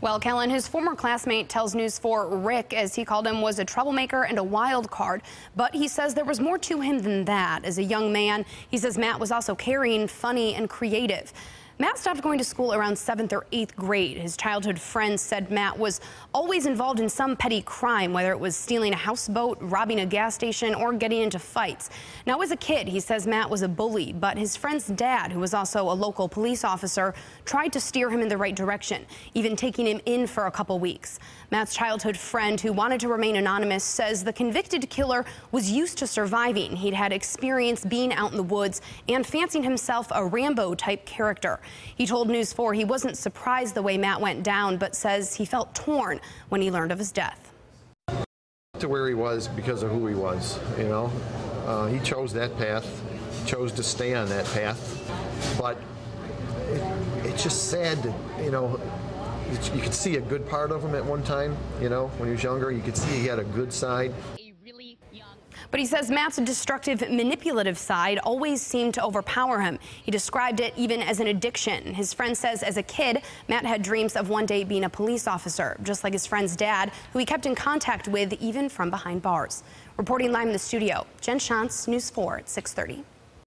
Well, Kellen, his former classmate tells News 4 Rick, as he called him, was a troublemaker and a wild card. But he says there was more to him than that. As a young man, he says Matt was also caring, funny, and creative. Matt stopped going to school around 7th or 8th grade. His childhood friends said Matt was always involved in some petty crime, whether it was stealing a houseboat, robbing a gas station, or getting into fights. Now, as a kid, he says Matt was a bully, but his friend's dad, who was also a local police officer, tried to steer him in the right direction, even taking him in for a couple weeks. Matt's childhood friend, who wanted to remain anonymous, says the convicted killer was used to surviving. He'd had experience being out in the woods and fancied himself a Rambo-type character. He told News 4 he wasn't surprised the way Matt went down, but says he felt torn when he learned of his death. To where he was because of who he was, you know. He chose that path, chose to stay on that path, but it's just sad that, you know, you could see a good part of him at one time, you know, when he was younger. You could see he had a good side. But he says Matt's destructive, manipulative side always seemed to overpower him. He described it even as an addiction. His friend says as a kid, Matt had dreams of one day being a police officer, just like his friend's dad, who he kept in contact with even from behind bars. Reporting live in the studio, Jen Shantz, News 4 at 6:30.